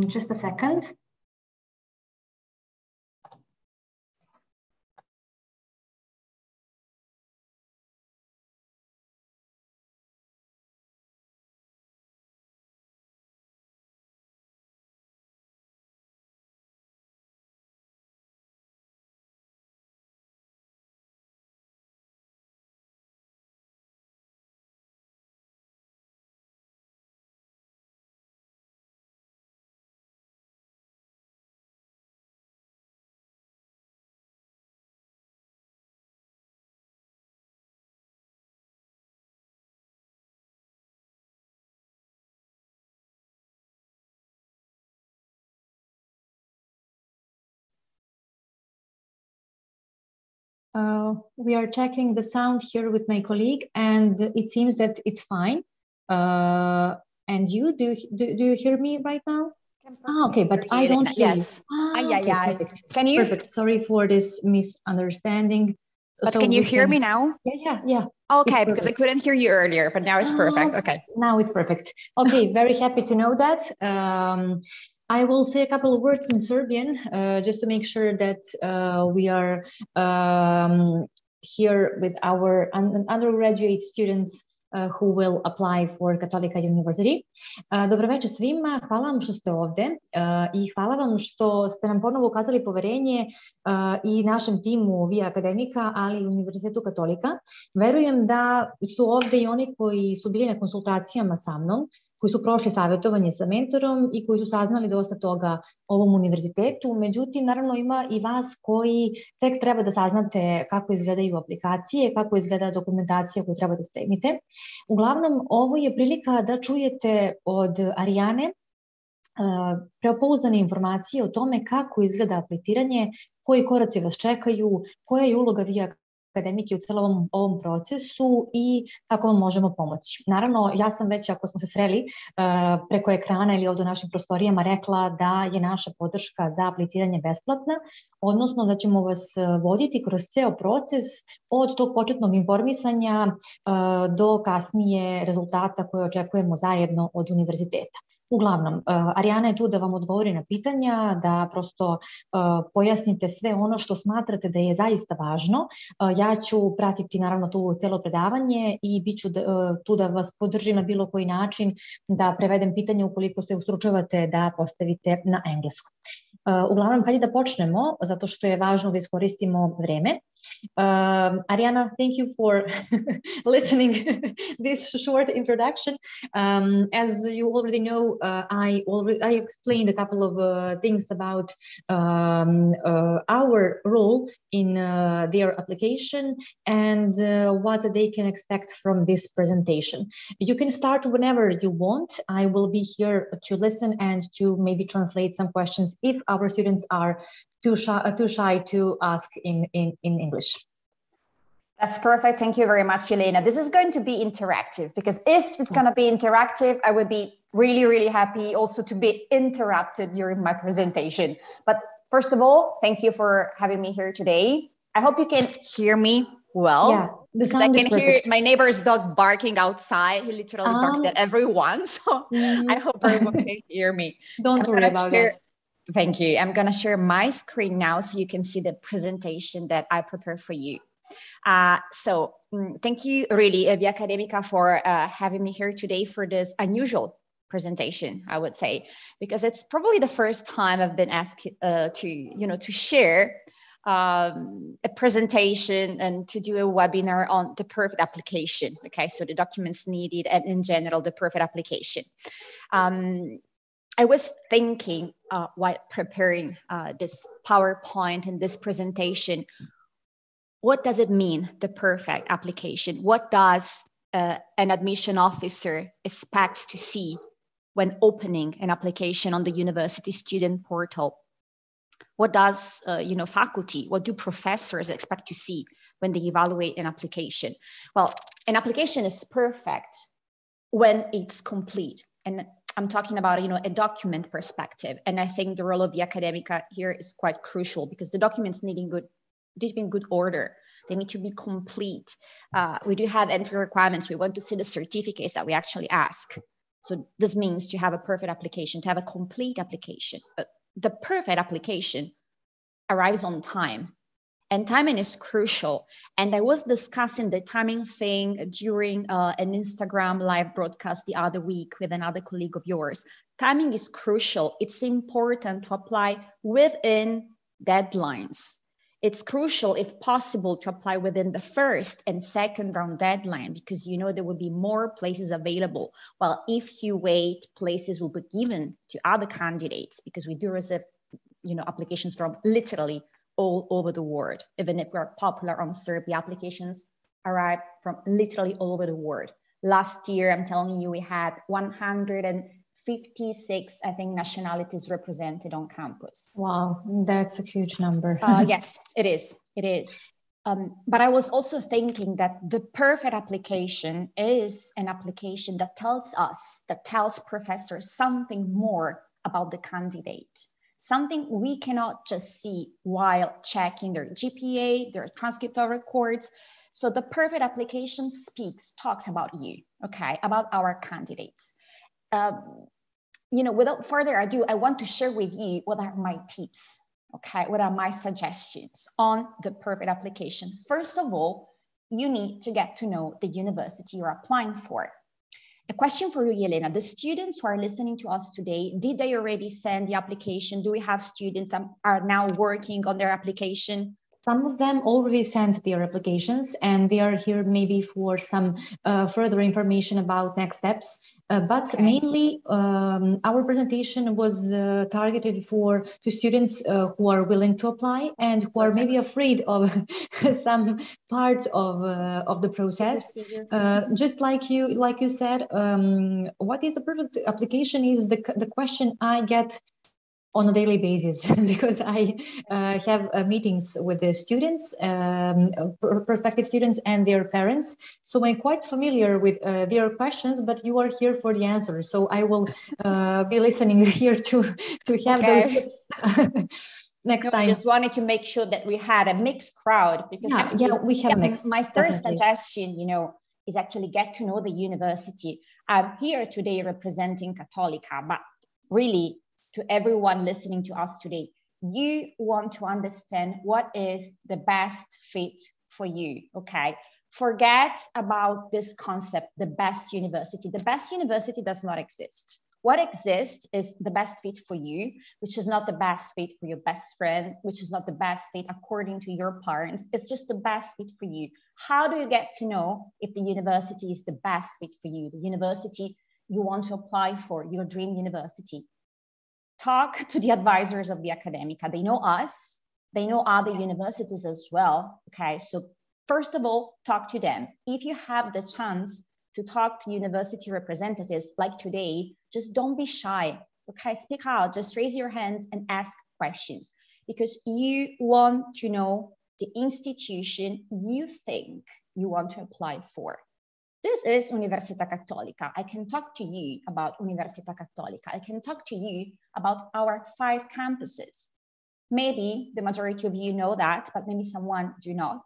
Just a second. We are checking the sound here with my colleague, and it seems that it's fine. And you, do you hear me right now? Okay, but I don't hear you. Okay, perfect. Can you? Perfect. Sorry for this misunderstanding. But so can you hear me now? Yeah. Okay, because I couldn't hear you earlier, but now it's perfect. Okay. Now it's perfect. Okay, very happy to know that. I will say a couple of words in Serbian, just to make sure that we are here with our undergraduate students who will apply for Cattolica University. Dobro večer svima, hvala vam što ste ovde i hvala vam što ste nam ponovo ukazali poverenje i našem timu Via Akademika, ali i Univerzitetu Katolika. Verujem da su ovde i oni koji su bili na konsultacijama sa mnom, koji su prošli savjetovanje sa mentorom i koji su saznali dosta toga o ovom univerzitetu. Međutim, naravno ima i vas koji tek treba da saznate kako izgledaju aplikacije, kako izgleda dokumentacija koju treba da spremite. Uglavnom, ovo je prilika da čujete od Arijane preopouzdane informacije o tome kako izgleda apliciranje, koji koraci vas čekaju, koja je uloga Via Akademike u celom ovom procesu i kako vam možemo pomoći. Naravno, ja sam već, ako smo se sreli preko ekrana ili ovdje u našim prostorijama, rekla da je naša podrška za apliciranje besplatna, odnosno da ćemo vas voditi kroz ceo proces od tog početnog informisanja do kasnije rezultata koje očekujemo zajedno od univerziteta. Uglavnom, Arijana je tu da vam odgovori na pitanja, da prosto pojasnite sve ono što smatrate da je zaista važno. Ja ću pratiti naravno tu celo predavanje i bit ću tu da vas podržim na bilo koji način da prevedem pitanje ukoliko se ustručavate da postavite na engleskom. Uglavnom, hajde da počnemo, zato što je važno da iskoristimo vreme. Ariana, thank you for listening this short introduction. As you already know, I explained a couple of things about our role in their application and what they can expect from this presentation. You can start whenever you want. I will be here to listen and to maybe translate some questions if our students are too shy to ask in English. That's perfect. Thank you very much, Elena. This is going to be interactive because if it's going to be interactive, I would be really, really happy also to be interrupted during my presentation. But first of all, thank you for having me here today. I hope you can hear me well. Yeah, the sound I can hear my neighbor's dog barking outside. He literally barks at everyone. So I hope everyone can hear me. Don't worry about that. Thank you. I'm going to share my screen now so you can see the presentation that I prepared for you. So thank you really, Via Academica, for having me here today for this unusual presentation, I would say, because it's probably the first time I've been asked to share a presentation and to do a webinar on the perfect application. Okay, so the documents needed and in general, the perfect application. I was thinking while preparing this PowerPoint and this presentation, what does it mean, the perfect application? What does an admission officer expect to see when opening an application on the university student portal? What does faculty, what do professors expect to see when they evaluate an application? Well, an application is perfect when it's complete. And I'm talking about, a document perspective. And I think the role of the Academica here is quite crucial because the documents need to be in good order. They need to be complete. We do have entry requirements. We want to see the certificates that we actually ask. So this means to have a perfect application, to have a complete application. But the perfect application arrives on time. And timing is crucial. And I was discussing the timing thing during an Instagram live broadcast the other week with another colleague of yours. Timing is crucial. It's important to apply within deadlines. It's crucial, if possible, to apply within the first and second round deadline, because you know there will be more places available. Well, if you wait, places will be given to other candidates, because we do receive, applications from literally all over the world. Even if we're popular on SERP, the applications arrive from literally all over the world. Last year, I'm telling you, we had 156, I think, nationalities represented on campus. Wow, that's a huge number. Yes, it is. It is. But I was also thinking that the perfect application is an application that tells professors something more about the candidate. Something we cannot just see while checking their GPA, their transcript of records. So the perfect application talks about you, okay, about our candidates. Without further ado, I want to share with you what are my tips, okay, what are my suggestions on the perfect application. First of all, you need to get to know the university you're applying for. A question for you, Yelena. The students who are listening to us today, did they already send the application? Do we have students that are now working on their application? Some of them already sent their applications, and they are here maybe for some further information about next steps. But okay. Mainly, our presentation was targeted to students who are willing to apply and who are maybe afraid of some part of the process. Just like you said, what is the perfect application is the question I get on a daily basis, because I have meetings with the students, prospective students and their parents. So I'm quite familiar with their questions, but you are here for the answers. So I will be listening here to have those tips next time. I just wanted to make sure that we had a mixed crowd, because we have mixed. My first suggestion, is actually get to know the university. I'm here today representing Cattolica, but really, to everyone listening to us today, you want to understand what is the best fit for you, okay? Forget about this concept, the best university. The best university does not exist. What exists is the best fit for you, which is not the best fit for your best friend, which is not the best fit according to your parents. It's just the best fit for you. How do you get to know if the university is the best fit for you, the university you want to apply for, your dream university? Talk to the advisors of the Academica. They know us, they know other universities as well, okay? So first of all, talk to them. If you have the chance to talk to university representatives like today, just don't be shy, okay? Speak out, just raise your hand and ask questions, because you want to know the institution you think you want to apply for. This is Università Cattolica. I can talk to you about Università Cattolica. I can talk to you about our 5 campuses. Maybe the majority of you know that, but maybe someone do not.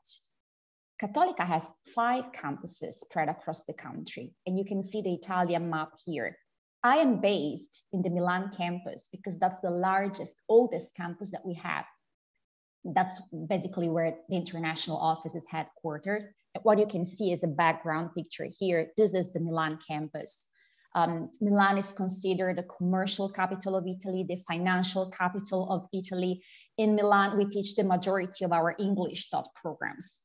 Cattolica has 5 campuses spread across the country, and you can see the Italian map here. I am based in the Milan campus because that's the largest, oldest campus that we have. That's basically where the international office is headquartered. What you can see is a background picture here. This is the Milan campus. Milan is considered the commercial capital of Italy, the financial capital of Italy. In Milan, we teach the majority of our English taught programs.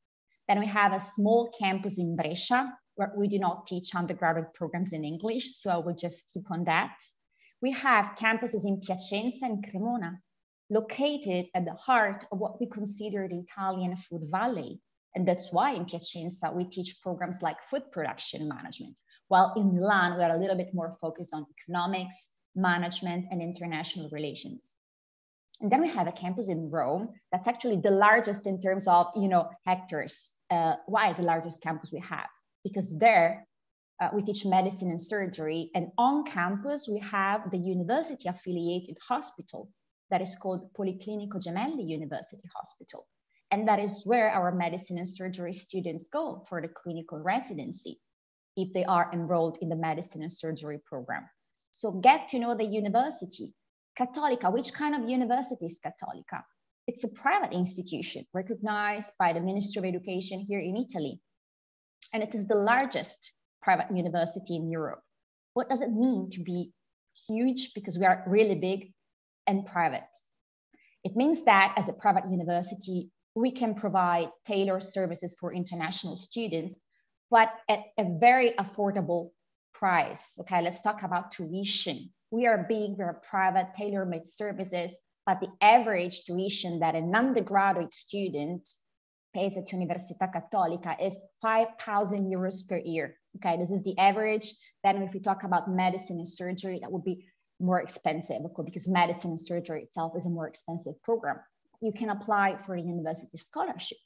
Then we have a small campus in Brescia, where we do not teach undergraduate programs in English, so I will just keep on that. We have campuses in Piacenza and Cremona, located at the heart of what we consider the Italian food valley. And that's why in Piacenza, we teach programs like food production management, while in Milan, we are a little bit more focused on economics, management, and international relations. And then we have a campus in Rome that's actually the largest in terms of, hectares. Why the largest campus we have? Because there we teach medicine and surgery, and on campus we have the university-affiliated hospital that is called Policlinico Gemelli University Hospital. And that is where our medicine and surgery students go for the clinical residency. if they are enrolled in the medicine and surgery program. So get to know the university. Cattolica, which kind of university is Cattolica? It's a private institution recognized by the Ministry of Education here in Italy. And it is the largest private university in Europe. What does it mean to be huge? Because we are really big and private. It means that as a private university, we can provide tailored services for international students, but at a very affordable price. Okay, let's talk about tuition. We are big, we are private, tailor-made services, but the average tuition that an undergraduate student pays at Università Cattolica is 5,000 euros per year. Okay, this is the average. Then if we talk about medicine and surgery, that would be more expensive, because medicine and surgery itself is a more expensive program. You can apply for a university scholarship.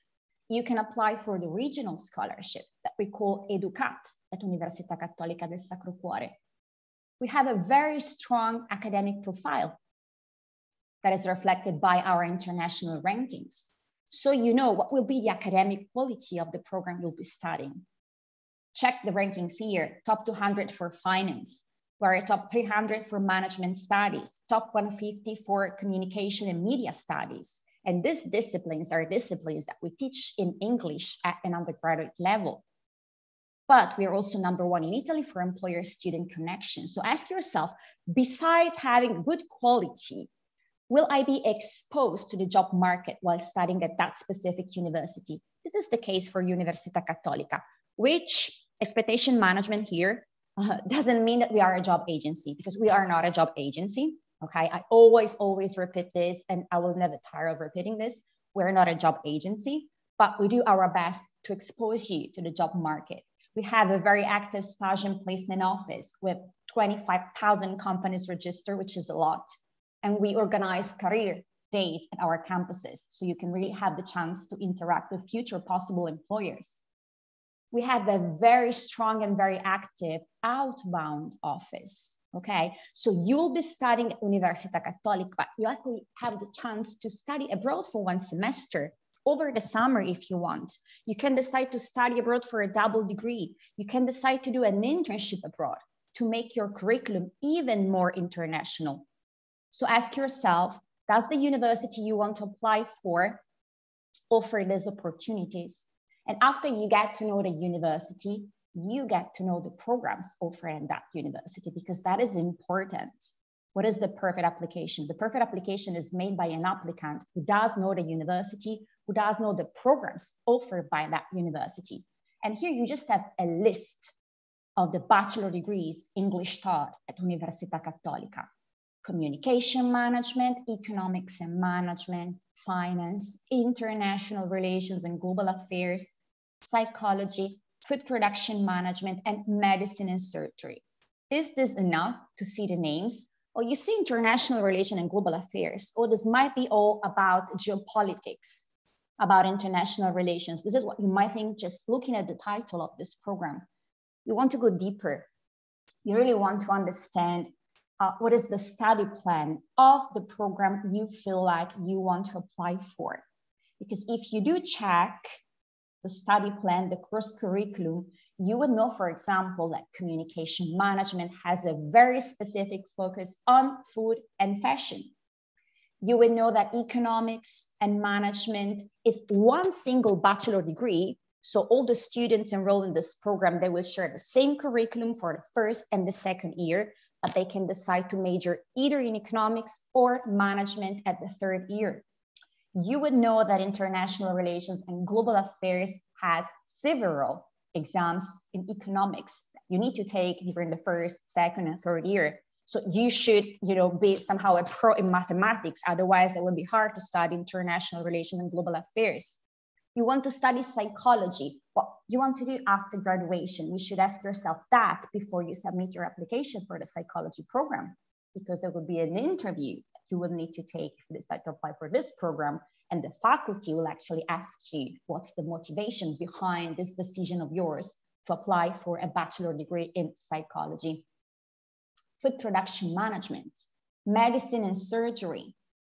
You can apply for the regional scholarship that we call Educat at Università Cattolica del Sacro Cuore. We have a very strong academic profile that is reflected by our international rankings. So you know what will be the academic quality of the program you'll be studying. Check the rankings here, top 200 for finance, we're top 300 for management studies, top 150 for communication and media studies. And these disciplines are disciplines that we teach in English at an undergraduate level. But we are also #1 in Italy for employer-student connection. So ask yourself, besides having good quality, will I be exposed to the job market while studying at that specific university? This is the case for Università Cattolica, which expectation management here doesn't mean that we are a job agency, because we are not a job agency. Okay, I always repeat this, and I will never tire of repeating this. We're not a job agency, but we do our best to expose you to the job market. We have a very active stage and placement office with 25,000 companies registered, which is a lot. And we organize career days at our campuses, so you can really have the chance to interact with future possible employers. We have a very strong and very active outbound office. Okay, so you'll be studying at Università Cattolica, but you actually have the chance to study abroad for 1 semester over the summer if you want. You can decide to study abroad for a double degree. You can decide to do an internship abroad to make your curriculum even more international. So ask yourself, does the university you want to apply for offer these opportunities? And after you get to know the university, you get to know the programs offered at that university, because that is important. What is the perfect application? The perfect application is made by an applicant who does know the university, who does know the programs offered by that university. And here you just have a list of the bachelor degrees English taught at Università Cattolica. Communication management, economics and management, finance, international relations and global affairs, psychology, food production management, and medicine and surgery. Is this enough to see the names? Or you see international relations and global affairs, or this might be all about geopolitics, about international relations. This is what you might think just looking at the title of this program. You want to go deeper. You really want to understand what is the study plan of the program you feel like you want to apply for. Because if you do check the study plan, the course curriculum, you would know, for example, that communication management has a very specific focus on food and fashion. You would know that economics and management is one single bachelor degree. So all the students enrolled in this program, they will share the same curriculum for the first and the second year, but they can decide to major either in economics or management at the third year. You would know that international relations and global affairs has several exams in economics that you need to take during the first, second, and third year. So you should, be somehow a pro in mathematics. Otherwise, it will be hard to study international relations and global affairs. You want to study psychology. What do you want to do after graduation? You should ask yourself that before you submit your application for the psychology program, because there will be an interview that you will need to take if you decide to apply for this program. And the faculty will actually ask you, what's the motivation behind this decision of yours to apply for a bachelor degree in psychology? Food production management, medicine and surgery.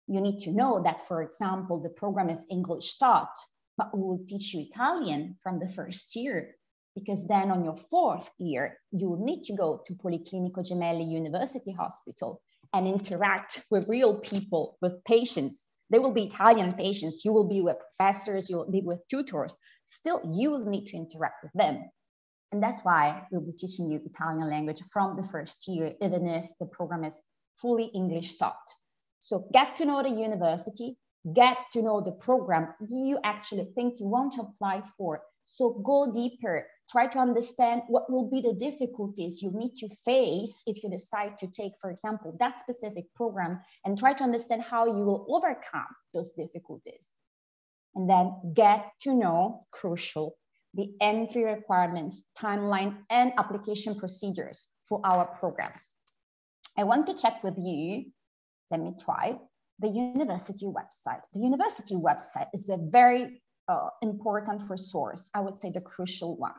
You need to know that, for example, the program is English taught, but we will teach you Italian from the first year. because then on your 4th year, you will need to go to Policlinico Gemelli University Hospital and interact with real people, with patients. They will be Italian patients. You will be with professors, you will be with tutors. Still, you will need to interact with them. And that's why we'll be teaching you Italian language from the 1st year, even if the program is fully English taught. So get to know the university, get to know the program you actually think you want to apply for. So go deeper, try to understand what will be the difficulties you need to face if you decide to take, for example, that specific program, and try to understand how you will overcome those difficulties. And then get to know, crucial, the entry requirements, timeline, and application procedures for our programs. I want to check with you, let me try, the university website. The university website is a very important resource, I would say the crucial one.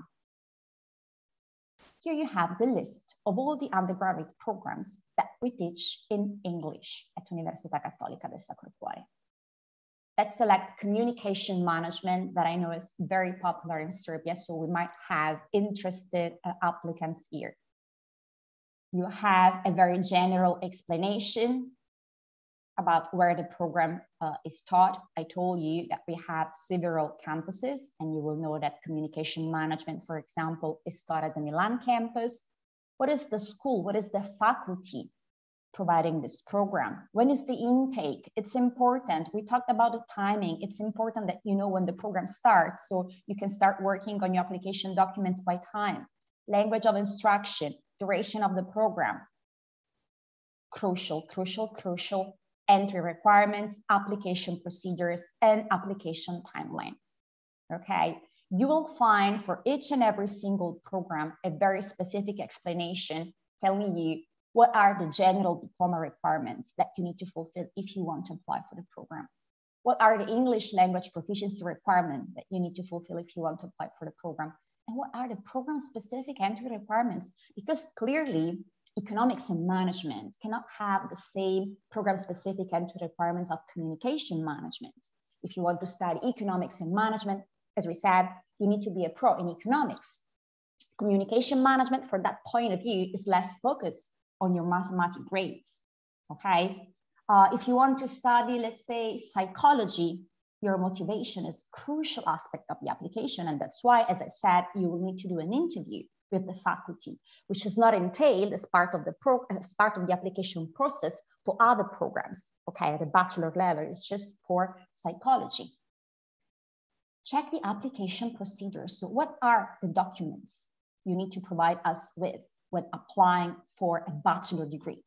Here you have the list of all the undergraduate programs that we teach in English at Università Cattolica del Sacro Cuore. Let's select communication management, that I know is very popular in Serbia, so we might have interested applicants here. You have a very general explanation about where the program is taught. I told you that we have several campuses, and you will know that communication management, for example, is taught at the Milan Campus. What is the school? What is the faculty providing this program? When is the intake? It's important. We talked about the timing. It's important that you know when the program starts, so you can start working on your application documents by time. Language of instruction, duration of the program. Crucial, crucial, crucial. Entry requirements, application procedures, and application timeline. Okay, you will find for each and every single program a very specific explanation telling you what are the general diploma requirements that you need to fulfill if you want to apply for the program. What are the English language proficiency requirements that you need to fulfill if you want to apply for the program? And what are the program specific entry requirements? Because clearly, economics and management cannot have the same program specific entry requirements of communication management. If you want to study economics and management, as we said, you need to be a pro in economics. Communication management, from that point of view, is less focused on your mathematics grades, okay? If you want to study, let's say, psychology, your motivation is a crucial aspect of the application. And that's why, as I said, you will need to do an interview with the faculty, which is not entailed as part of the application process for other programs, okay, at the bachelor level. It's just for psychology. Check the application procedures. So what are the documents you need to provide us with when applying for a bachelor degree?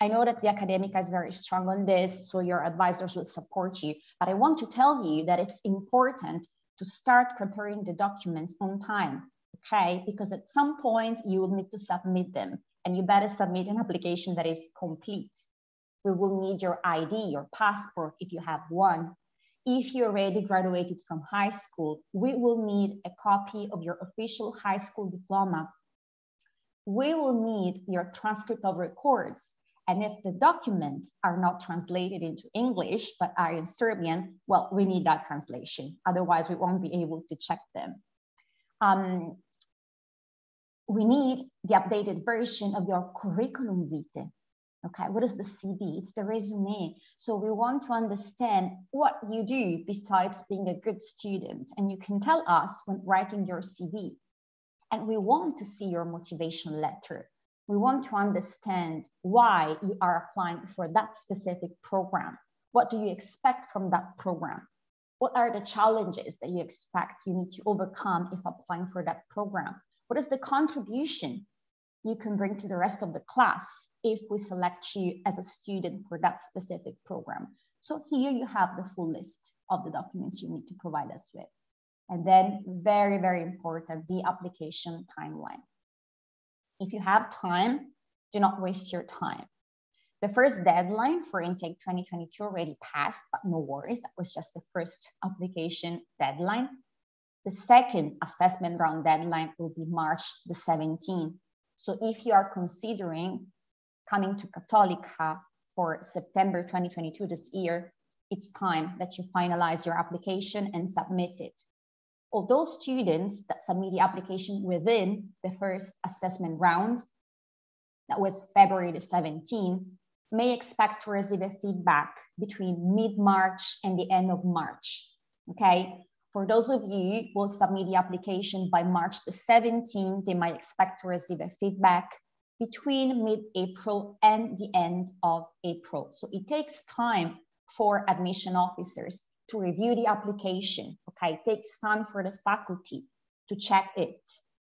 I know that the Academica is very strong on this, so your advisors will support you, but I want to tell you that it's important to start preparing the documents on time, okay? Because at some point you will need to submit them, and you better submit an application that is complete. We will need your ID, your passport, if you have one. If you already graduated from high school, we will need a copy of your official high school diploma. We will need your transcript of records. And if the documents are not translated into English, but are in Serbian, well, we need that translation. Otherwise, we won't be able to check them. We need the updated version of your curriculum vitae. Okay, what is the CV? It's the resume. So we want to understand what you do besides being a good student. And you can tell us when writing your CV. And we want to see your motivation letter. We want to understand why you are applying for that specific program. What do you expect from that program? What are the challenges that you expect you need to overcome if applying for that program? What is the contribution you can bring to the rest of the class if we select you as a student for that specific program? So here you have the full list of the documents you need to provide us with. And then very, very important, the application timeline. If you have time, do not waste your time. The first deadline for intake 2022 already passed, but no worries, that was just the first application deadline. The second assessment round deadline will be March the 17th. So if you are considering coming to Cattolica for September 2022 this year, it's time that you finalize your application and submit it. all those students that submit the application within the first assessment round, that was February the 17th, may expect to receive a feedback between mid-March and the end of March, okay? For those of you who will submit the application by March the 17th, they might expect to receive a feedback between mid-April and the end of April. So it takes time for admission officers to review the application, okay? It takes time for the faculty to check it.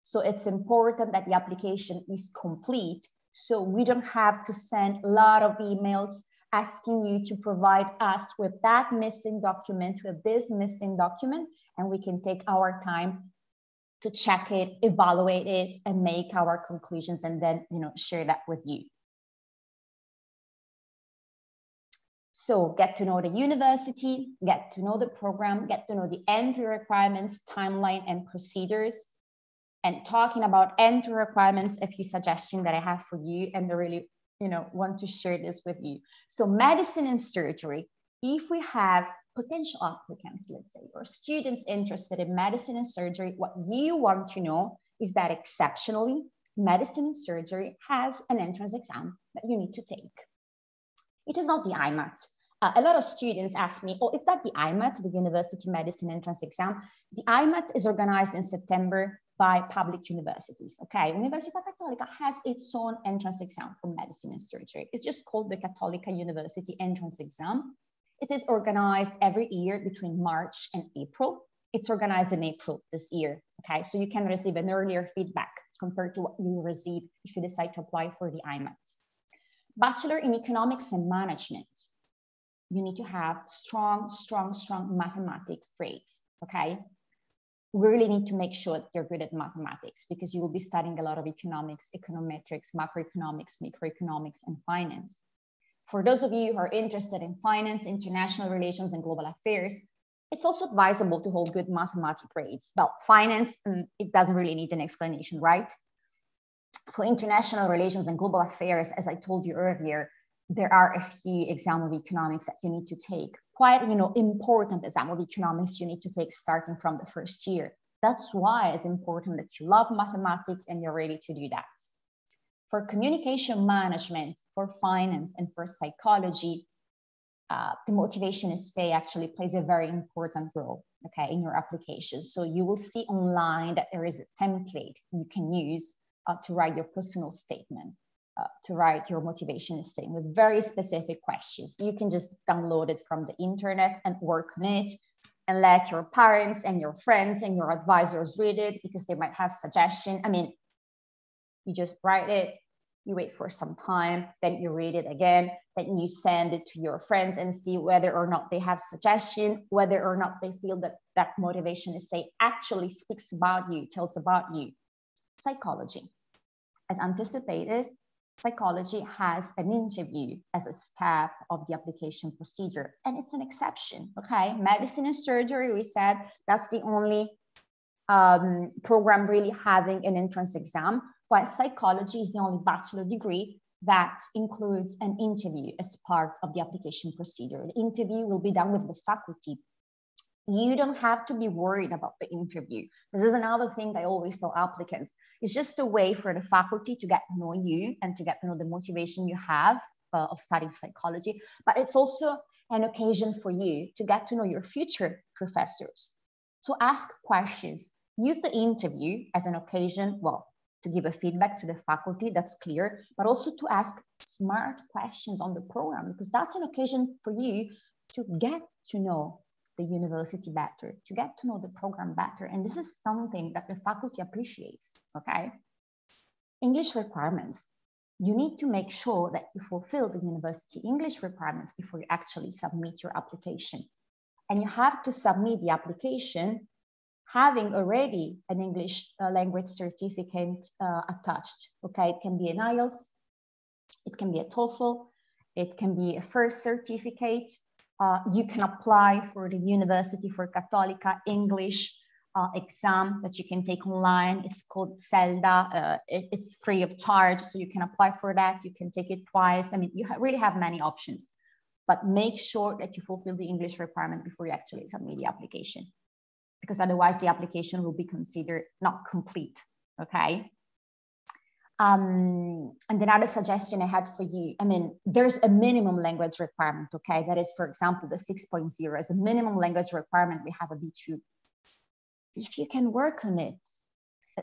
So it's important that the application is complete, so we don't have to send a lot of emails asking you to provide us with that missing document, with this missing document, and we can take our time to check it, evaluate it, and make our conclusions, and then share that with you. So get to know the university, get to know the program, get to know the entry requirements, timeline, and procedures. And talking about entry requirements, a few suggestions that I have for you, and I really want to share this with you. So medicine and surgery, if we have potential applicants, let's say, or students interested in medicine and surgery, what you want to know is that exceptionally, medicine and surgery has an entrance exam that you need to take. It is not the IMAT. A lot of students ask me, oh, is that the IMAT, the University Medicine Entrance Exam? The IMAT is organized in September by public universities, okay? Università Cattolica has its own entrance exam for medicine and surgery. It's just called the Cattolica University Entrance Exam. It is organized every year between March and April. It's organized in April this year, okay? So you can receive an earlier feedback compared to what you receive if you decide to apply for the IMAT. Bachelor in Economics and Management. You need to have strong mathematics grades, okay? We really need to make sure that you're good at mathematics, because you will be studying a lot of economics, econometrics, macroeconomics, microeconomics, and finance. For those of you who are interested in finance, international relations, and global affairs, it's also advisable to hold good mathematics grades. Well, finance, it doesn't really need an explanation, right? For international relations and global affairs, as I told you earlier, there are a few exams of economics that you need to take. Quite, important exam of economics you need to take starting from the first year. That's why it's important that you love mathematics and you're ready to do that. For communication management, for finance, and for psychology, the motivation essay actually plays a very important role, okay, in your application. So you will see online that there is a template you can use to write your personal statement. To write your motivation statement with very specific questions. You can just download it from the internet and work on it, and let your parents and your friends and your advisors read it, because they might have suggestions. I mean, you just write it, you wait for some time, then you read it again, then you send it to your friends and see whether or not they have suggestion, whether or not they feel that that motivation essay actually speaks about you, tells about you. Psychology. As anticipated, psychology has an interview as a step of the application procedure, and it's an exception, okay? Medicine and surgery, we said, that's the only program really having an entrance exam, while psychology is the only bachelor degree that includes an interview as part of the application procedure. The interview will be done with the faculty. You don't have to be worried about the interview. This is another thing I always tell applicants. It's just a way for the faculty to get to know you and to get to know the motivation you have of studying psychology, but it's also an occasion for you to get to know your future professors. So ask questions. Use the interview as an occasion, well, to give a feedback to the faculty, that's clear, but also to ask smart questions on the program, because that's an occasion for you to get to know the university better, to get to know the program better. And this is something that the faculty appreciates, okay? English requirements. You need to make sure that you fulfill the university English requirements before you actually submit your application. And you have to submit the application having already an English language certificate attached, okay? It can be an IELTS, it can be a TOEFL, it can be a first certificate. You can apply for the University for Cattolica English exam that you can take online. It's called CELDA. It's free of charge, so you can apply for that. You can take it twice. I mean, you really have many options, but make sure that you fulfill the English requirement before you actually submit the application. because otherwise the application will be considered not complete, okay? And another suggestion I had for you, I mean, there's a minimum language requirement, okay? That is, for example, the 6.0 is a minimum language requirement. We have a B2. If you can work on it.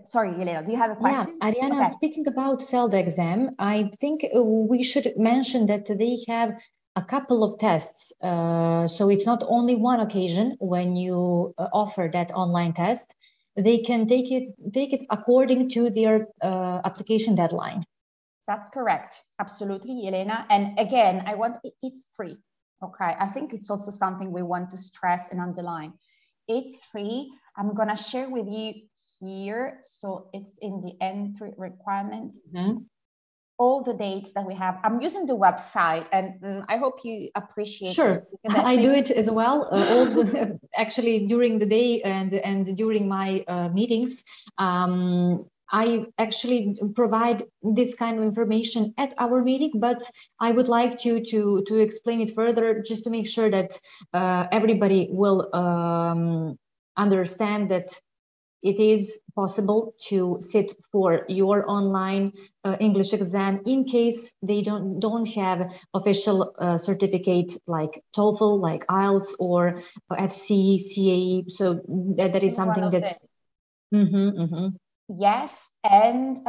Sorry, Elena, do you have a question? Yeah, Ariana, okay. Speaking about CELDA exam, I think we should mention that they have a couple of tests. So it's not only one occasion when you offer that online test. They can take it according to their application deadline. That's correct. Absolutely, Elena. And again, it's free. Okay. I think it's also something we want to stress and underline. It's free. I'm going to share with you here. So it's in the entry requirements. Mm-hmm. All the dates that we have. I'm using the website, and I hope you appreciate Sure. this. I do it as well. Actually, during the day and during my meetings, I actually provide this kind of information at our meeting, but I would like to explain it further, just to make sure that everybody will understand that it is possible to sit for your online English exam in case they don't have official certificate like TOEFL, like IELTS, or FC, CAE. So that is something that. Yes, and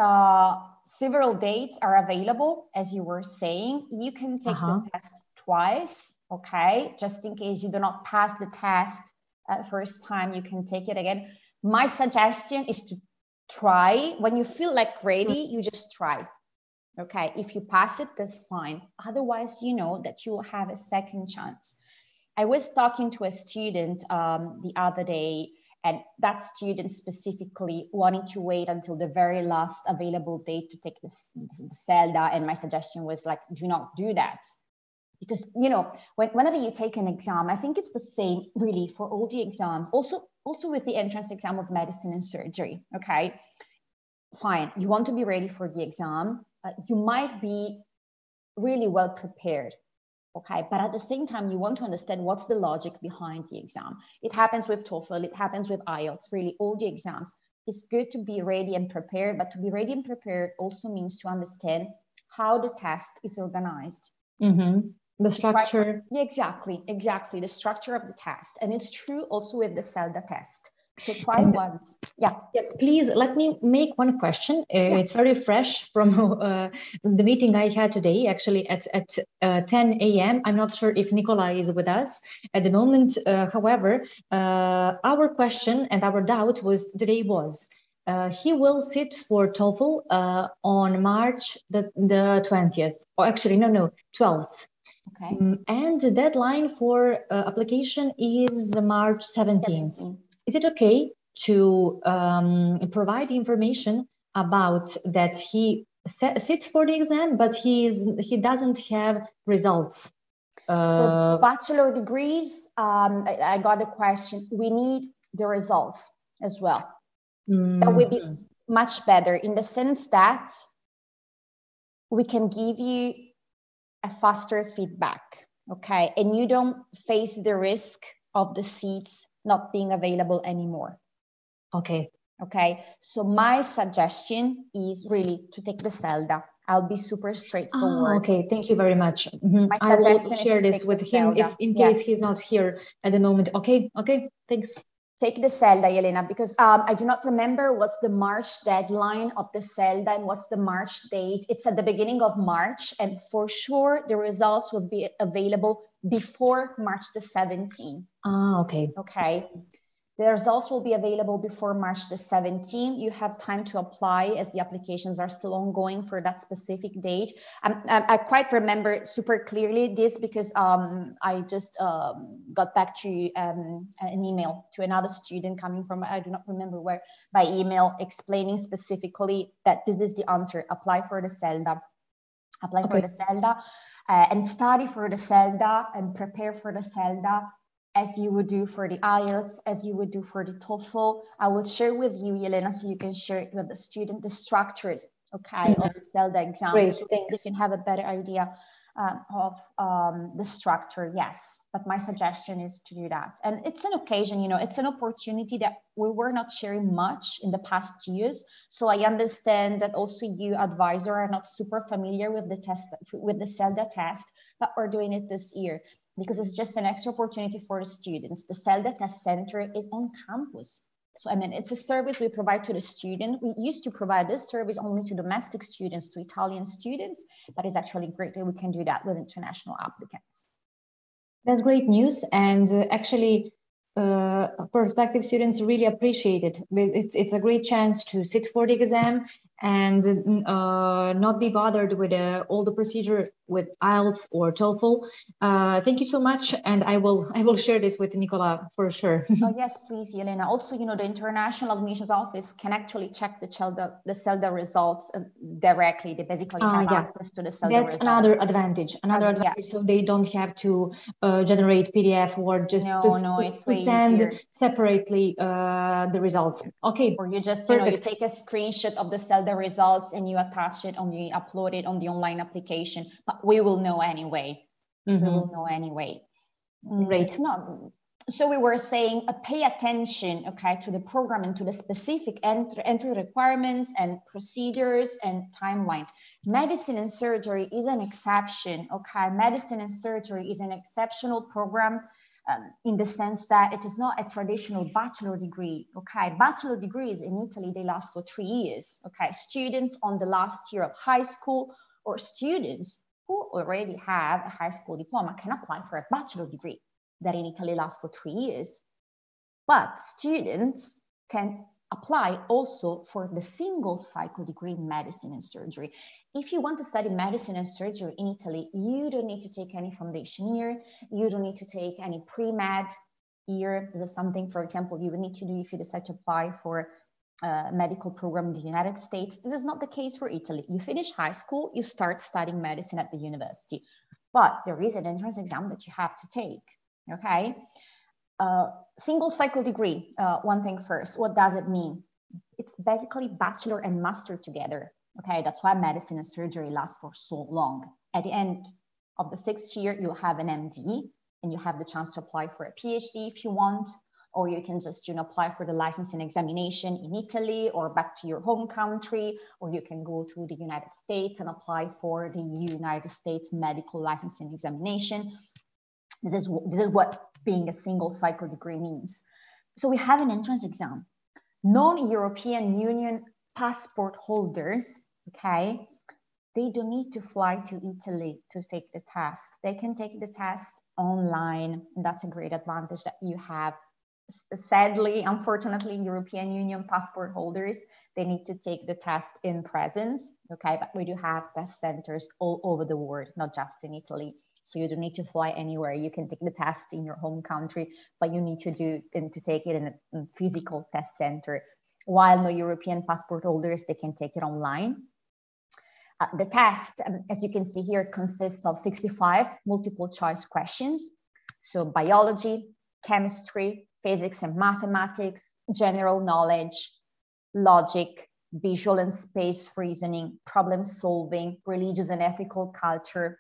several dates are available, as you were saying. You can take the test twice, okay? Just in case you do not pass the test first time, you can take it again. My suggestion is to try. When you feel like ready, you just try, okay? If you pass it, that's fine. Otherwise, you know that you will have a second chance. I was talking to a student the other day, and that student specifically wanted to wait until the very last available date to take the CELDA. And my suggestion was like, do not do that. Because, you know, whenever you take an exam, I think it's the same really for all the exams, also with the entrance exam of medicine and surgery, okay? Fine, you want to be ready for the exam. You might be really well prepared. Okay, but at the same time, you want to understand what's the logic behind the exam. It happens with TOEFL, it happens with IELTS, really all the exams. It's good to be ready and prepared, but to be ready and prepared also means to understand how the test is organized. The structure. Yeah, exactly, the structure of the test. And it's true also with the CELDA test. So try once. Yeah. Please let me make one question. It's very fresh from the meeting I had today, actually at 10 a.m. I'm not sure if Nicola is with us at the moment. However, our question and our doubt today was, he will sit for TOEFL on March the 20th. Or actually, no, 12th. Okay. And the deadline for application is March 17th. Is it okay to provide information about that he sits for the exam, but he doesn't have results? For bachelor degrees, I got a question. We need the results as well. That would be much better in the sense that we can give you a faster feedback, okay? And you don't face the risk of the seats not being available anymore. Okay. Okay. So my suggestion is really to take the CELDA. I'll be super straightforward. Okay. Thank you very much. I will share this with him if in case he's not here at the moment. Okay. Thanks. Take the CELDA, Elena, because I do not remember what's the March deadline of the CELDA and what's the March date. It's at the beginning of March, and for sure the results will be available before March the 17th. Okay. Okay. The results will be available before March the 17th. You have time to apply as the applications are still ongoing for that specific date. I quite remember super clearly this because I just got back to an email to another student coming from, I do not remember where, by email explaining specifically that this is the answer. Apply for the CELDA. Apply for the CELDA and study for the CELDA and prepare for the CELDA as you would do for the IELTS, as you would do for the TOEFL. I will share with you, Yelena, so you can share it with the student, the structures, okay, of the CELDA exam. Great, so thanks. they can have a better idea. the structure, yes, but my suggestion is to do that. And it's an occasion, you know, it's an opportunity that we were not sharing much in the past years. So I understand that also you, advisor, are not super familiar with the test, with the CELDA test, but we're doing it this year because it's just an extra opportunity for the students. The CELDA test center is on campus. So, I mean, it's a service we provide to the student. We used to provide this service only to domestic students, to Italian students, but it's actually great that we can do that with international applicants. That's great news. And actually, prospective students really appreciate it. It's a great chance to sit for the exam and not be bothered with all the procedure with IELTS or TOEFL. Thank you so much, and I will share this with Nicola for sure. Oh yes, please, Yelena. Also, you know, the International Admissions Office can actually check the CELDA results directly. They basically have access to the CELDA results. That's another advantage. Yes. So they don't have to generate PDF or just to send separately the results. Okay. Or you just, you know, you take a screenshot of the CELDA results and you attach it upload it on the online application. But we will know anyway. We will know anyway. Great. No. So we were saying, pay attention, okay, to the program and to the specific entry requirements and procedures and timeline. Medicine and surgery is an exception, okay? Medicine and surgery is an exceptional program in the sense that it is not a traditional bachelor degree, okay? Bachelor degrees in Italy, they last for 3 years, okay? Students on the last year of high school or students who already have a high school diploma can apply for a bachelor degree that in Italy lasts for 3 years. But students can apply also for the single cycle degree in medicine and surgery. If you want to study medicine and surgery in Italy, you don't need to take any foundation year. You don't need to take any pre-med year. This is something, for example, you would need to do if you decide to apply for a medical program in the United States. This is not the case for Italy. You finish high school, you start studying medicine at the university. But there is an entrance exam that you have to take. Okay, single cycle degree, one thing first, what does it mean? It's basically bachelor and master together. Okay, that's why medicine and surgery lasts for so long. At the end of the 6th year, you'll have an MD and you have the chance to apply for a PhD if you want, or you can just, you know, apply for the licensing examination in Italy or back to your home country, or you can go to the United States and apply for the United States medical licensing examination. This is what being a single cycle degree means. So we have an entrance exam. Non-European Union passport holders, okay, they don't need to fly to Italy to take the test. They can take the test online. That's a great advantage that you have. Sadly, unfortunately, European Union passport holders, they need to take the test in presence, okay, but we do have test centers all over the world, not just in Italy. So you don't need to fly anywhere. You can take the test in your home country, but you need to take it in a physical test center. While no European passport holders, they can take it online. The test, as you can see here, consists of 65 multiple choice questions. So biology, chemistry, physics and mathematics, general knowledge, logic, visual and space reasoning, problem solving, religious and ethical culture.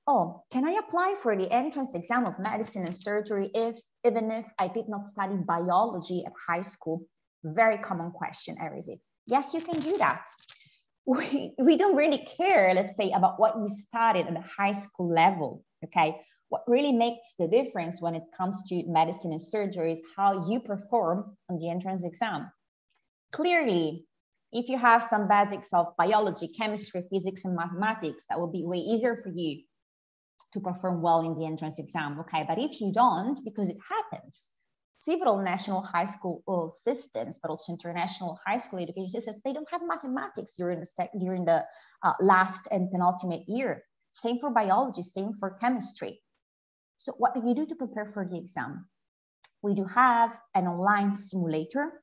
Oh, can I apply for the entrance exam of medicine and surgery even if I did not study biology at high school? Very common question, Erizi. Yes, you can do that. We don't really care, let's say, about what you studied at the high school level, okay? What really makes the difference when it comes to medicine and surgery is how you perform on the entrance exam. Clearly, if you have some basics of biology, chemistry, physics, and mathematics, that will be way easier for you to perform well in the entrance exam, okay? But if you don't, because it happens, several national high school systems, but also international high school education systems, they don't have mathematics during the last and penultimate year. Same for biology, same for chemistry. So what do you do to prepare for the exam? We do have an online simulator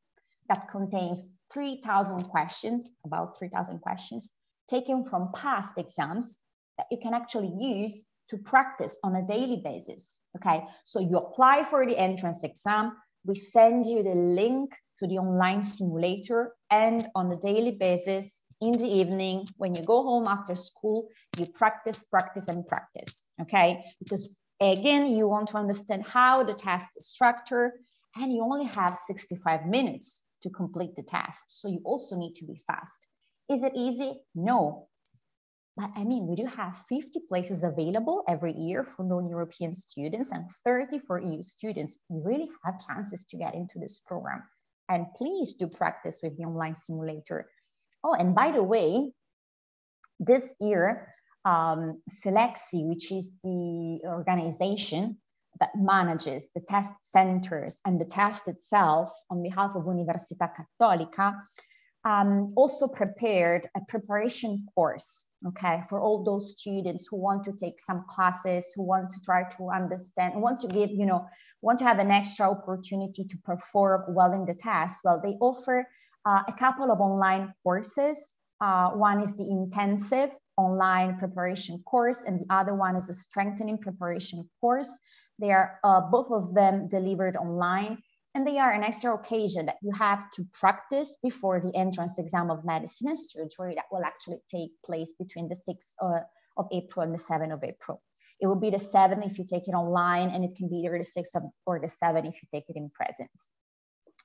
that contains 3,000 questions, about 3,000 questions, taken from past exams that you can actually use to practice on a daily basis, okay? So you apply for the entrance exam, we send you the link to the online simulator, and on a daily basis in the evening, when you go home after school, you practice, practice, and practice, okay? Because again, you want to understand how the test is structured, and you only have 65 minutes to complete the task. So you also need to be fast. Is it easy? No. But I mean, we do have 50 places available every year for non-European students and 30 for EU students. You really have chances to get into this program. And please do practice with the online simulator. Oh, and by the way, this year, Selexi, which is the organization that manages the test centers and the test itself on behalf of Università Cattolica, also prepared a preparation course, okay, for all those students who want to take some classes, who want to try to understand, want to give, want to have an extra opportunity to perform well in the test. Well, they offer a couple of online courses. One is the intensive online preparation course, and the other one is a strengthening preparation course. They are both of them delivered online, and they are an extra occasion that you have to practice before the entrance exam of medicine and surgery that will actually take place between the 6th of April and the 7th of April. It will be the 7th if you take it online, and it can be either the 6th or the 7th if you take it in presence.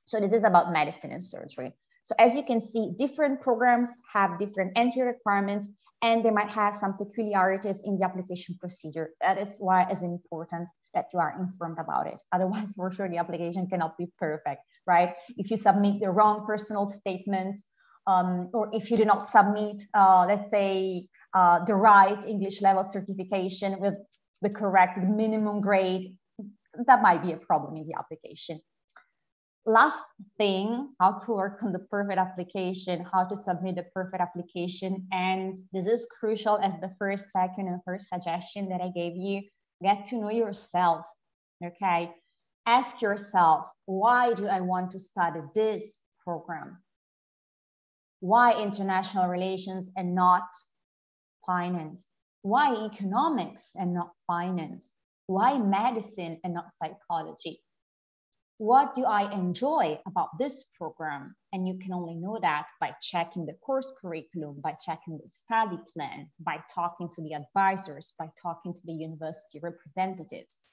So this is about medicine and surgery. So as you can see, different programs have different entry requirements, and they might have some peculiarities in the application procedure. That is why it's important that you are informed about it. Otherwise, for sure, the application cannot be perfect, right? If you submit the wrong personal statement, or if you do not submit, let's say, the right English level certification with the correct minimum grade, that might be a problem in the application. Last thing, how to work on the perfect application, how to submit the perfect application. And this is crucial as the first, second, and third suggestion that I gave you. Get to know yourself, okay? Ask yourself, why do I want to study this program? Why international relations and not finance? Why economics and not finance? Why medicine and not psychology? What do I enjoy about this program? And you can only know that by checking the course curriculum, by checking the study plan, by talking to the advisors, by talking to the university representatives.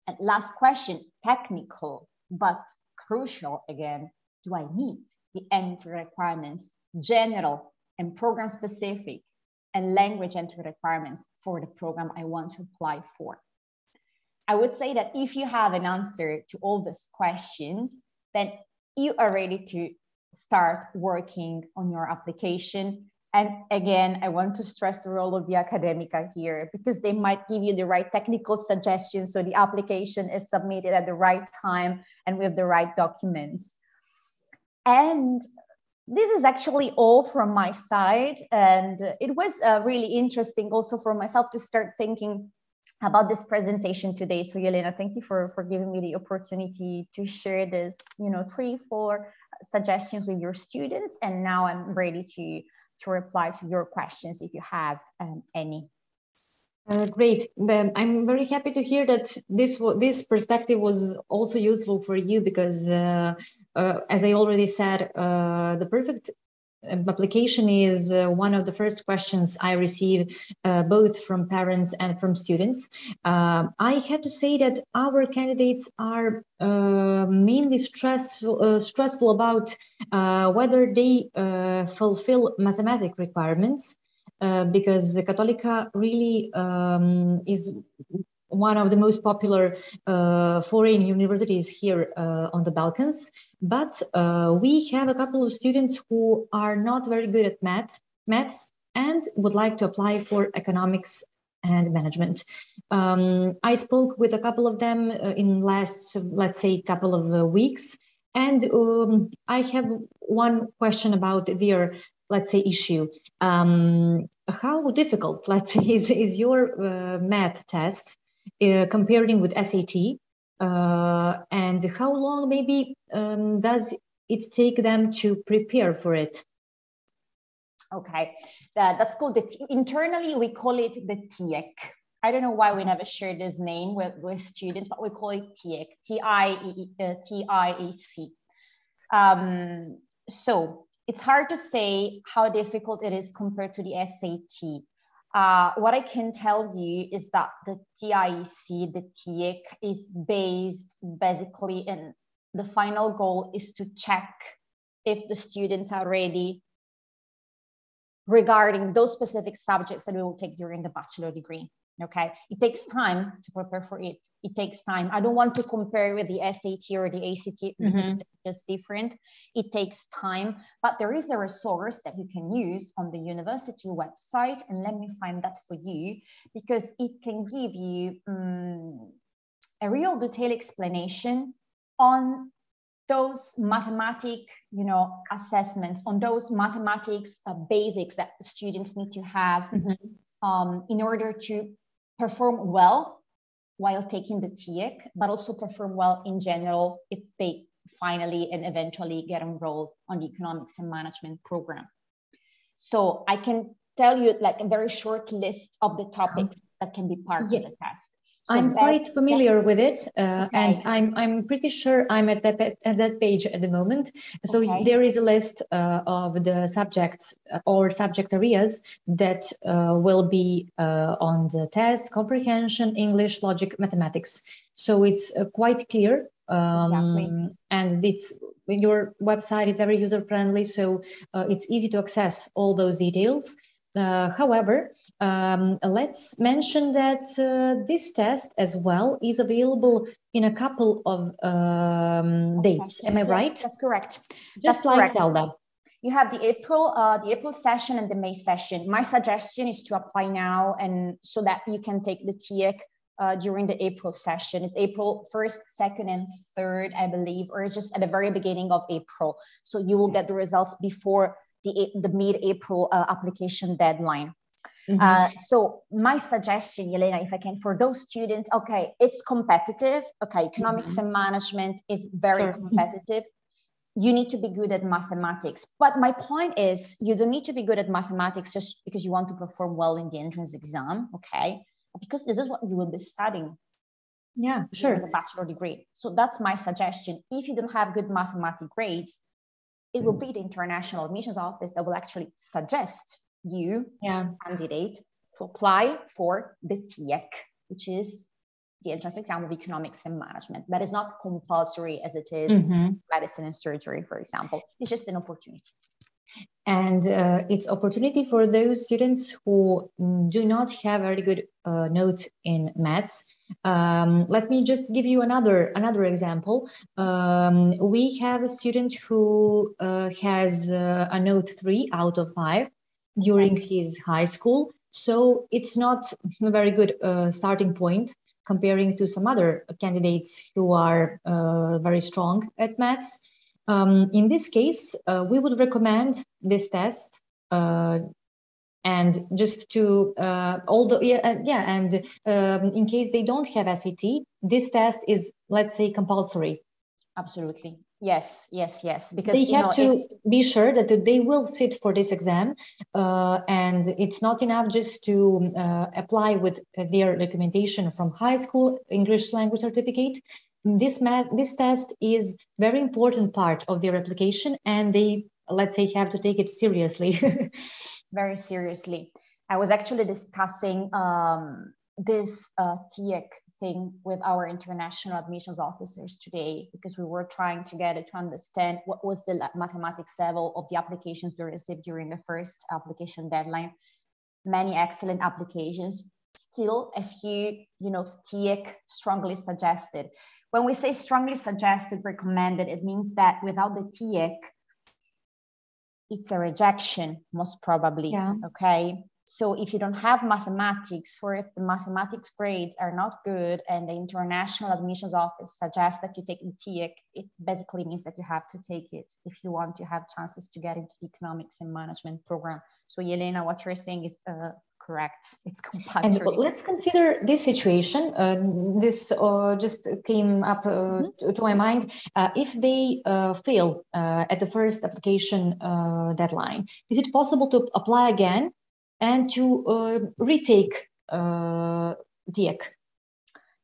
And last question, technical, but crucial again, do I meet the entry requirements, general and program specific, and language entry requirements for the program I want to apply for? I would say that if you have an answer to all these questions, then you are ready to start working on your application. And again, I want to stress the role of the Academica here, because they might give you the right technical suggestions so the application is submitted at the right time and with the right documents. And this is actually all from my side. And it was really interesting also for myself to start thinking about this presentation today. So Yelena, thank you for giving me the opportunity to share this, 3-4 suggestions with your students. And now I'm ready to reply to your questions if you have any. Great. I'm very happy to hear that this perspective was also useful for you, because as I already said, the perfect application is one of the first questions I receive both from parents and from students. I have to say that our candidates are mainly stressful about whether they fulfill mathematics requirements, because Cattolica really is one of the most popular foreign universities here on the Balkans. But we have a couple of students who are not very good at maths and would like to apply for economics and management. I spoke with a couple of them in last, let's say, couple of weeks. And I have one question about their, let's say, issue. How difficult, let's say, is your math test comparing with SAT? And how long maybe does it take them to prepare for it? Okay, that's called internally we call it the TIEC. I don't know why we never share this name with students, but we call it TIEC, T-I-E-C. So it's hard to say how difficult it is compared to the SAT. What I can tell you is that the TIEC, the TIEC, is based basically in the final goal is to check if the students are ready regarding those specific subjects that we will take during the bachelor degree. Okay, it takes time to prepare for it. It takes time. I don't want to compare with the SAT or the ACT because it's just different. It takes time, but there is a resource that you can use on the university website, and let me find that for you, because it can give you a real detailed explanation on those mathematic, assessments, on those mathematics basics that students need to have in order to perform well while taking the TIEC, but also perform well in general if they finally and eventually get enrolled on the economics and management program. So I can tell you like a very short list of the topics that can be part of the test. So I'm quite familiar with it, and I'm pretty sure I'm at that page at the moment. So there is a list of the subjects or subject areas that will be on the test: comprehension, English, logic, mathematics. So it's quite clear, and your website is very user friendly, so it's easy to access all those details. However, let's mention that this test as well is available in a couple of dates. Am I right? Yes, that's correct. Just like Zelda. You have the April session and the May session. My suggestion is to apply now, and so that you can take the TIEC during the April session. It's April 1st, 2nd, and 3rd, I believe, or it's just at the very beginning of April. So you will get the results before the mid-April application deadline. So my suggestion, Yelena, if I can, for those students, it's competitive. Economics and management is very competitive. You need to be good at mathematics. But my point is, you don't need to be good at mathematics just because you want to perform well in the entrance exam, because this is what you will be studying. Yeah, sure. In the bachelor degree. So that's my suggestion. If you don't have good mathematics grades, it will be the International Admissions Office that will actually suggest you, candidate, to apply for the TIEC, which is the entrance exam of economics and management. That is not compulsory as it is medicine and surgery, for example. It's just an opportunity. And it's opportunity for those students who do not have very good notes in maths. Let me just give you another example. We have a student who has a note 3 out of 5 during his high school. So it's not a very good starting point comparing to some other candidates who are very strong at maths. In this case, we would recommend this test, and just to in case they don't have SAT, this test is, let's say, compulsory. Absolutely. Yes. Because they have to be sure that they will sit for this exam, and it's not enough just to apply with their documentation from high school, English language certificate. This test is very important part of their application, and they, let's say, have to take it seriously. Very seriously. I was actually discussing this TIEC thing with our international admissions officers today, because we were trying together to understand what was the mathematics level of the applications they received during the first application deadline. Many excellent applications, still a few, TIEC strongly suggested. When we say strongly suggested, recommended, it means that without the TIEC, it's a rejection, most probably. So if you don't have mathematics, or if the mathematics grades are not good and the International Admissions Office suggests that you take the TIEC, it basically means that you have to take it if you want to have chances to get into the economics and management program. So Yelena, what you're saying is correct. It's compulsory. And let's consider this situation. This just came up to my mind. If they fail at the first application deadline, is it possible to apply again and to retake TIEC?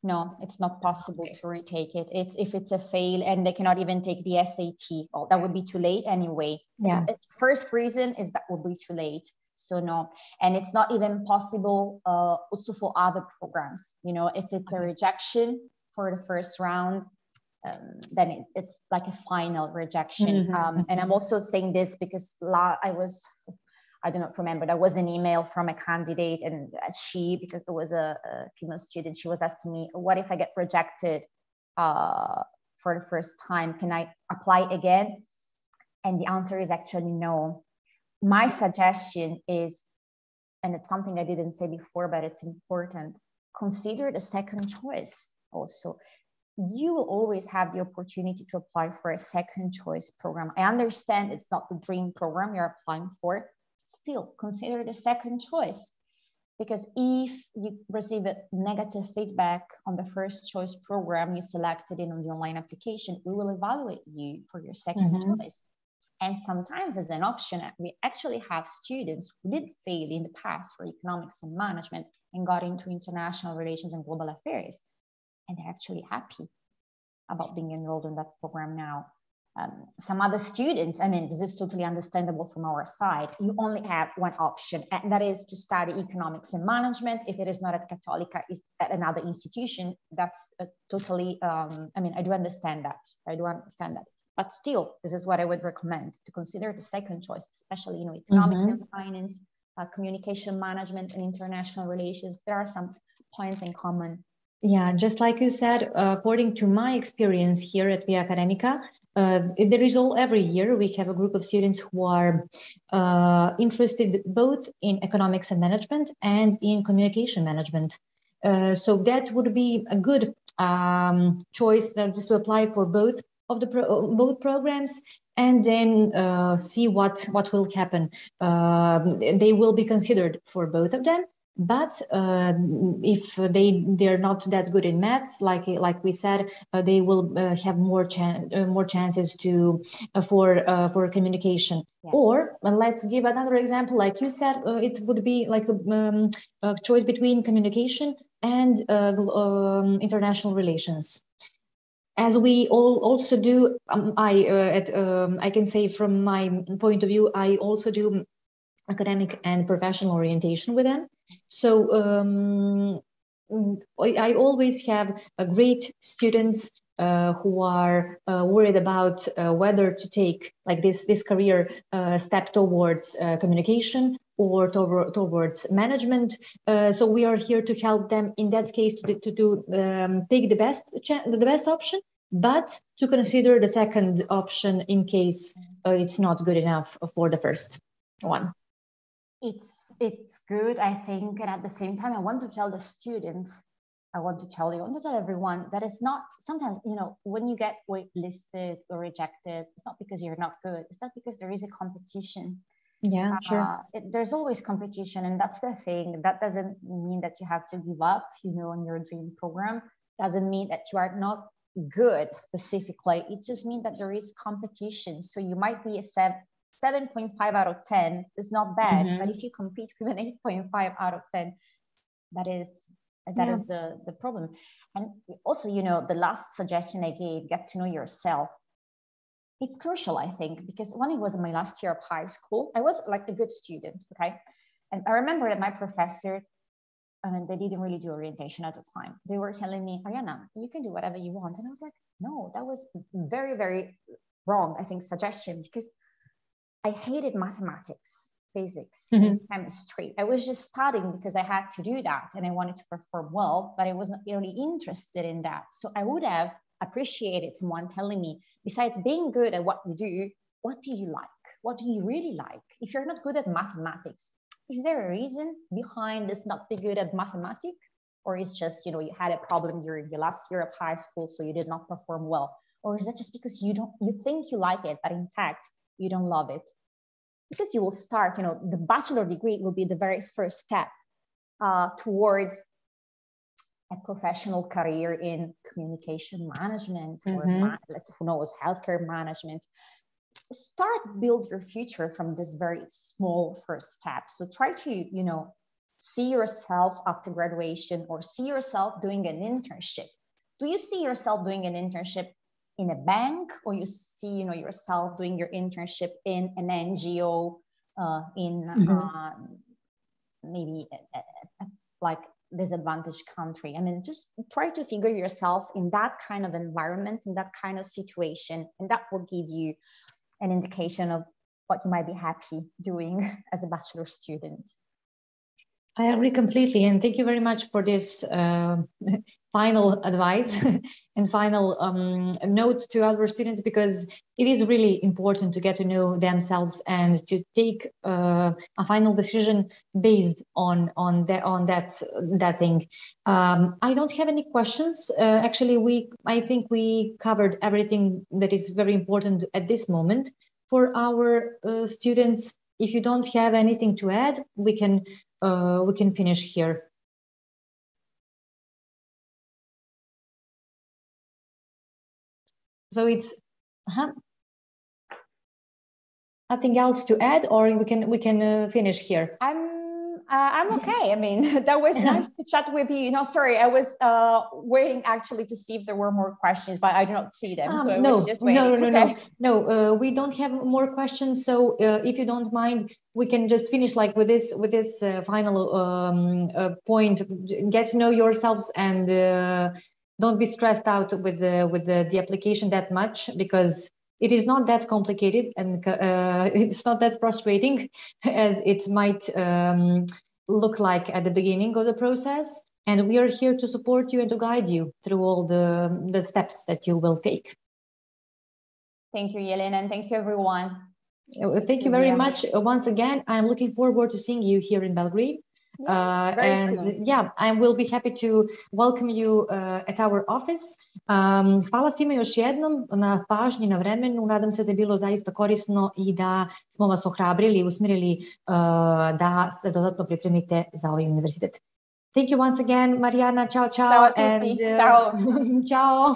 No, it's not possible to retake it. If it's a fail and they cannot even take the SAT, well, that would be too late anyway. Yeah. First reason is that would be too late. So no, and it's not even possible also for other programs. You know, if it's a rejection for the first round, then it's like a final rejection. And I'm also saying this because I do not remember, there was an email from a candidate, and because there was a female student, she was asking me, what if I get rejected for the first time? Can I apply again? And the answer is actually no. My suggestion is, and it's something I didn't say before, but it's important, consider the second choice also. You will always have the opportunity to apply for a second choice program. I understand it's not the dream program you're applying for. Still, consider the second choice, because if you receive a negative feedback on the first choice program you selected in on the online application, we will evaluate you for your second choice. And sometimes as an option, we actually have students who did fail in the past for economics and management and got into international relations and global affairs. And they're actually happy about being enrolled in that program now. Some other students, I mean, this is totally understandable from our side. You only have one option, and that is to study economics and management. If it is not at Cattolica, is at another institution. That's totally, I mean, I do understand that. But still, this is what I would recommend, to consider the second choice, especially, you know, economics and finance, communication management and international relations. There are some points in common. Yeah, just like you said, according to my experience here at Via Academica, there is every year we have a group of students who are interested both in economics and management and in communication management. So that would be a good choice just to apply for both of the both programs, and then see what will happen. They will be considered for both of them. But if they're not that good in maths, like we said, they will have more chances for communication. Yes. Or let's give another example. Like you said, it would be like a choice between communication and international relations. As we all also do, I can say from my point of view, I also do academic and professional orientation with them. So I always have great students who are worried about whether to take like this career step towards communication or towards management. So we are here to help them in that case to take the best option, but to consider the second option in case it's not good enough for the first one. It's good, I think, and at the same time, I want to tell the students, I want to tell everyone that it's not, sometimes, you know, when you get waitlisted or rejected, it's not because you're not good, it's not because there is a competition. Yeah, sure. There's always competition, and that's the thing. That doesn't mean that you have to give up, you know, on your dream program. Doesn't mean that you are not good specifically. It just means that there is competition. So you might be a 7.5 out of 10 is not bad, but if you compete with an 8.5 out of 10, that is the problem. And also, you know, the last suggestion I gave, get to know yourself. It's crucial, I think, because when it was in my last year of high school, I was like a good student, okay? And I remember that my professor, and they didn't really do orientation at the time. They were telling me, Ariana, you can do whatever you want. And I was like, no, that was very, very wrong, I think, suggestion, because I hated mathematics, physics, and chemistry. I was just studying because I had to do that and I wanted to perform well, but I was not really interested in that. So I would have appreciated someone telling me, besides being good at what you do, what do you like? What do you really like? If you're not good at mathematics, is there a reason behind this not be good at mathematics? Or is just, you know, you had a problem during your last year of high school, so you did not perform well? Or is that just because you think you like it, but in fact, you don't love it? Because you will start, you know, the bachelor degree will be the very first step towards a professional career in communication management or who knows, healthcare management. Build your future from this very small first step. So try to, you know, see yourself after graduation or see yourself doing an internship? Do you see yourself doing an internship in a bank, or you see, yourself doing your internship in an NGO, in maybe like disadvantaged country? I mean, just try to figure yourself in that kind of environment, in that kind of situation, and that will give you an indication of what you might be happy doing as a bachelor student. I agree completely, and thank you very much for this final advice and final note to our students, because it is really important to get to know themselves and to take a final decision based on that thing. I don't have any questions. Actually, I think we covered everything that is very important at this moment for our students. If you don't have anything to add, we can finish here. So it's nothing else to add, or we can finish here. I'm okay. I mean, that was nice to chat with you. Sorry, I was waiting actually to see if there were more questions, but I do not see them. So I was just waiting. No, we don't have more questions. So if you don't mind, we can just finish like with this final point. Get to know yourselves, and don't be stressed out with the application that much, because it is not that complicated, and it's not that frustrating as it might look like at the beginning of the process. And we are here to support you and to guide you through all the steps that you will take. Thank you, Yelena, and thank you, everyone. Thank you very much. Once again, I'm looking forward to seeing you here in Belgrade. I will be happy to welcome you at our office. Hvala svima još jednom na pažnji, na vremenu. Nadam se da je bilo zaista korisno i da smo vas ohrabrili i usmjerili da se dodatno pripremite za ovaj univerzitet. Thank you once again, Mariana. Ciao, ciao. Ciao a tutti. Ciao. Ciao.